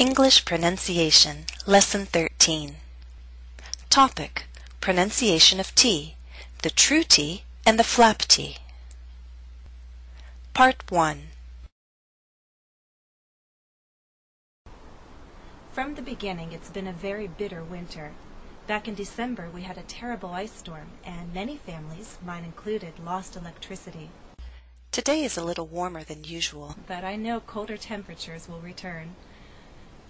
English Pronunciation, Lesson 13. Topic: Pronunciation of T, the true T and the flap T. Part 1. From the beginning, it's been a very bitter winter. Back in December, we had a terrible ice storm, and many families, mine included, lost electricity. Today is a little warmer than usual, But I know colder temperatures will return.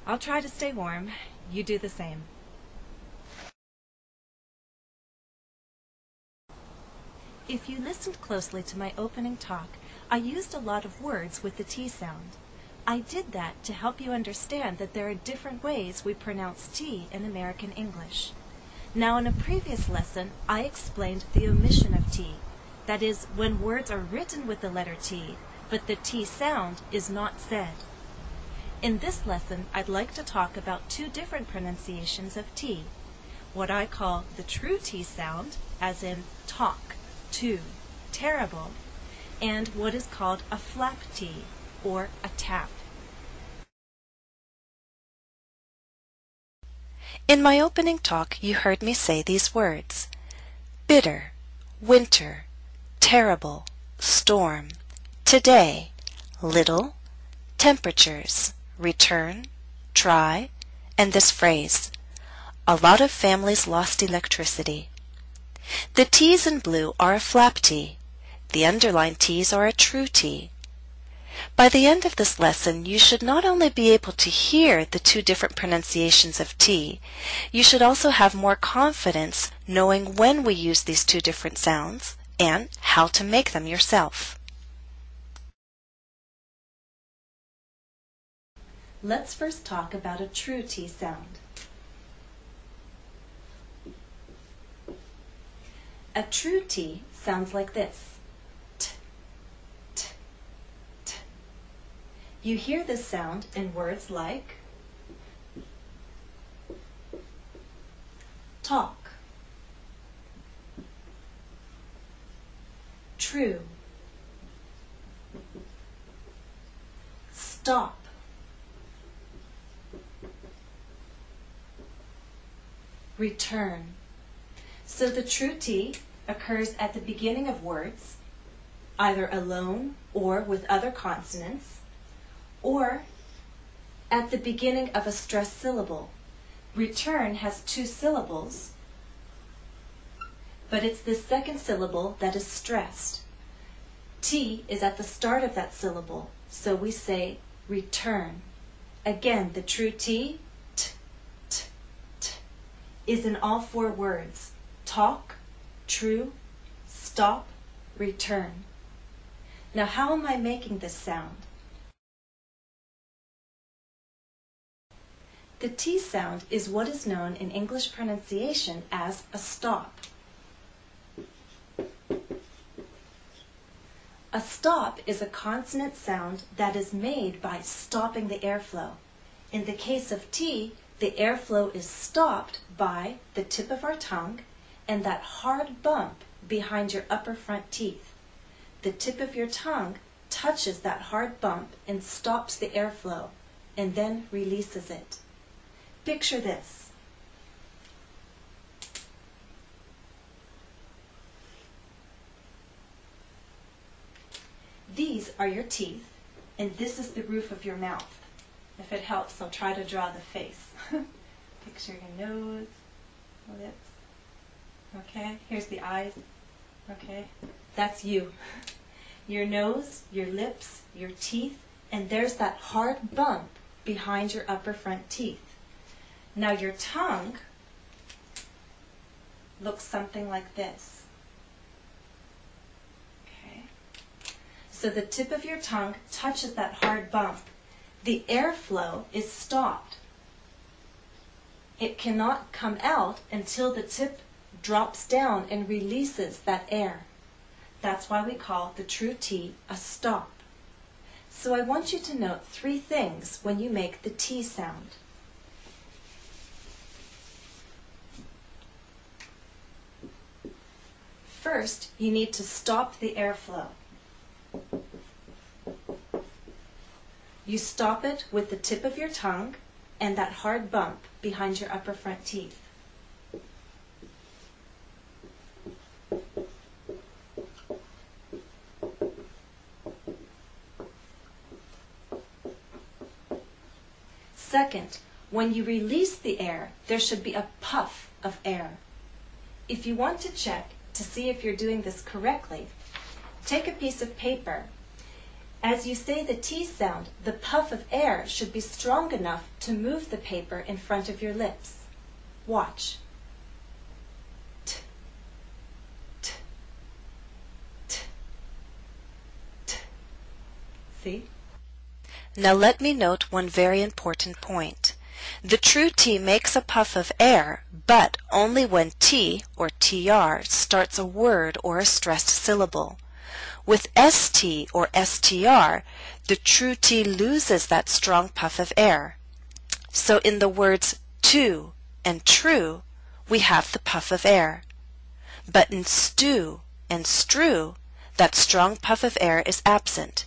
I'll try to stay warm. You do the same. If you listened closely to my opening talk, I used a lot of words with the T sound. I did that to help you understand that there are different ways we pronounce T in American English. Now, in a previous lesson, I explained the omission of T. That is, when words are written with the letter T, but the T sound is not said. In this lesson, I'd like to talk about two different pronunciations of T. What I call the true T sound, as in talk, to, terrible, and what is called a flap T, or a tap. In my opening talk, you heard me say these words: bitter, winter, terrible, storm, today, little, temperatures, return, try, and this phrase: a lot of families lost electricity. The T's in blue are a flap T. The underlined T's are a true T. By the end of this lesson, you should not only be able to hear the two different pronunciations of T, you should also have more confidence knowing when we use these two different sounds and how to make them yourself. Let's first talk about a true T sound. A true T sounds like this. T, t, t. You hear this sound in words like talk, true, stop, return. So the true T occurs at the beginning of words, either alone or with other consonants, or at the beginning of a stressed syllable. Return has two syllables, but it's the second syllable that is stressed. T is at the start of that syllable, so we say return. Again, the true T, t, t, t, is in all four words: talk, true, stop, return. Now, how am I making this sound? The T sound is what is known in English pronunciation as a stop. A stop is a consonant sound that is made by stopping the airflow. In the case of T, the airflow is stopped by the tip of our tongue and that hard bump behind your upper front teeth. The tip of your tongue touches that hard bump and stops the airflow, and then releases it. Picture this. These are your teeth, and this is the roof of your mouth. If it helps, I'll try to draw the face. Picture your nose, lips. Okay, here's the eyes. Okay, that's you. Your nose, your lips, your teeth, and there's that hard bump behind your upper front teeth. Now your tongue looks something like this. Okay, so the tip of your tongue touches that hard bump. The airflow is stopped. It cannot come out until the tip drops down and releases that air. That's why we call the true T a stop. So I want you to note three things when you make the T sound. First, you need to stop the airflow. You stop it with the tip of your tongue and that hard bump behind your upper front teeth. Second, when you release the air, there should be a puff of air. If you want to check to see if you're doing this correctly, take a piece of paper. As you say the T sound, the puff of air should be strong enough to move the paper in front of your lips. Watch. T, t, t, t. See? Now let me note one very important point. The true T makes a puff of air, but only when T, or TR, starts a word or a stressed syllable. With ST or STR, the true T loses that strong puff of air. So in the words to and true, we have the puff of air. But in stew and strew, that strong puff of air is absent.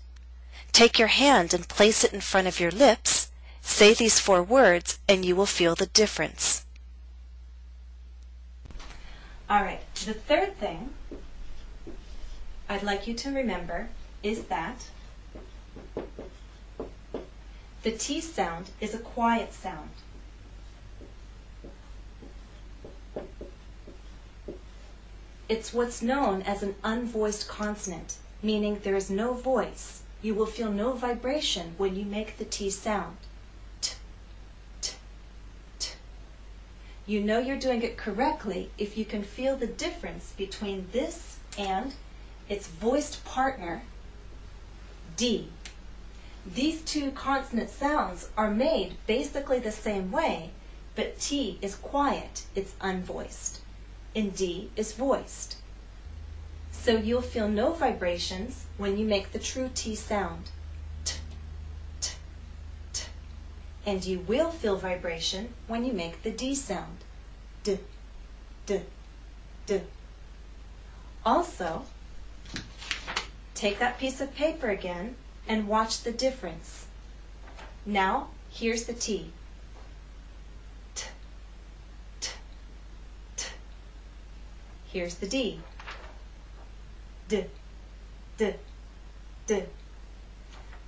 Take your hand and place it in front of your lips. Say these 4 words and you will feel the difference. All right, the third thing I'd like you to remember is that the T sound is a quiet sound. It's what's known as an unvoiced consonant, meaning there is no voice. You will feel no vibration when you make the T sound. T, t, t. You know you're doing it correctly if you can feel the difference between this and its voiced partner, D. These 2 consonant sounds are made basically the same way, but T is quiet, it's unvoiced, and D is voiced. So you'll feel no vibrations when you make the true T sound, t, t, t. And you will feel vibration when you make the D sound, d, d, d. Also, take that piece of paper again and watch the difference. Now, here's the T. T, t, t. Here's the D. D, d, d.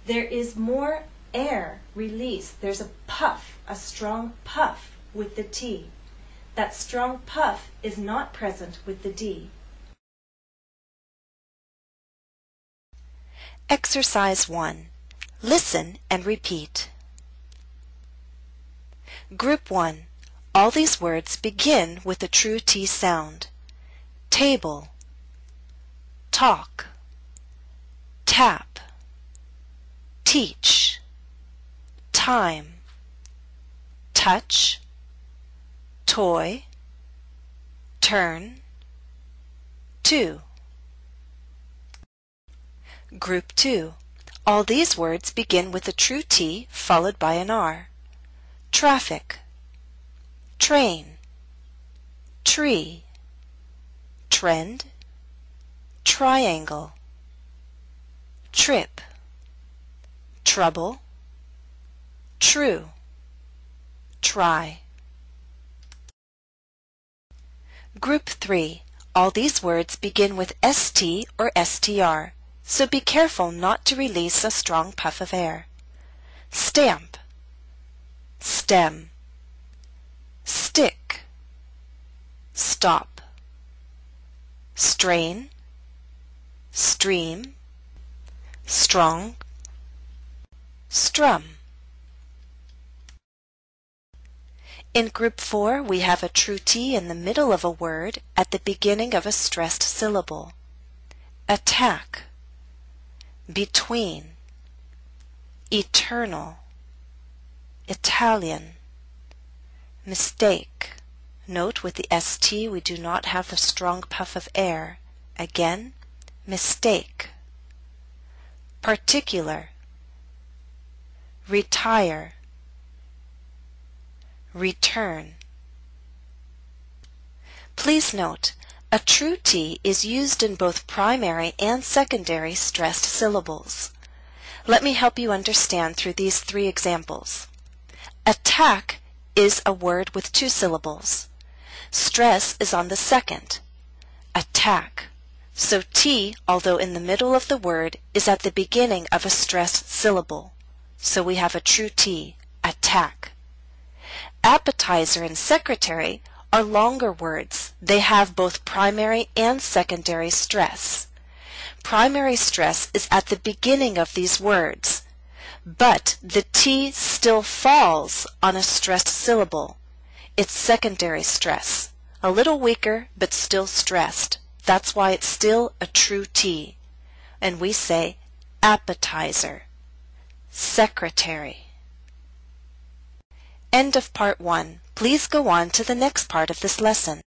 There is more air released. There's a puff, a strong puff with the T. That strong puff is not present with the D. Exercise 1. Listen and repeat. Group 1. All these words begin with a true T sound. Table, talk, tap, teach, time, touch, toy, turn, to. Group 2. All these words begin with a true T followed by an R. Traffic, train, tree, trend, triangle, trip, trouble, true, try. Group 3. All these words begin with ST or STR, so be careful not to release a strong puff of air. Stamp, stem, stick, stop, strain, stream, strong, strum. In Group 4, we have a true T in the middle of a word at the beginning of a stressed syllable. Attack, between, eternal, Italian, mistake. Note with the ST we do not have the strong puff of air. Again, mistake. Particular, retire, return. Please note, a true T is used in both primary and secondary stressed syllables. Let me help you understand through these 3 examples. Attack Attack is a word with 2 syllables. Stress is on the second. Attack. So T, although in the middle of the word, is at the beginning of a stressed syllable. So we have a true T, attack. Appetizer and secretary are longer words. They have both primary and secondary stress. Primary stress is at the beginning of these words, but the T still falls on a stressed syllable. It's secondary stress, a little weaker but still stressed. That's why it's still a true T. And we say appetizer, secretary. End of part 1. Please go on to the next part of this lesson.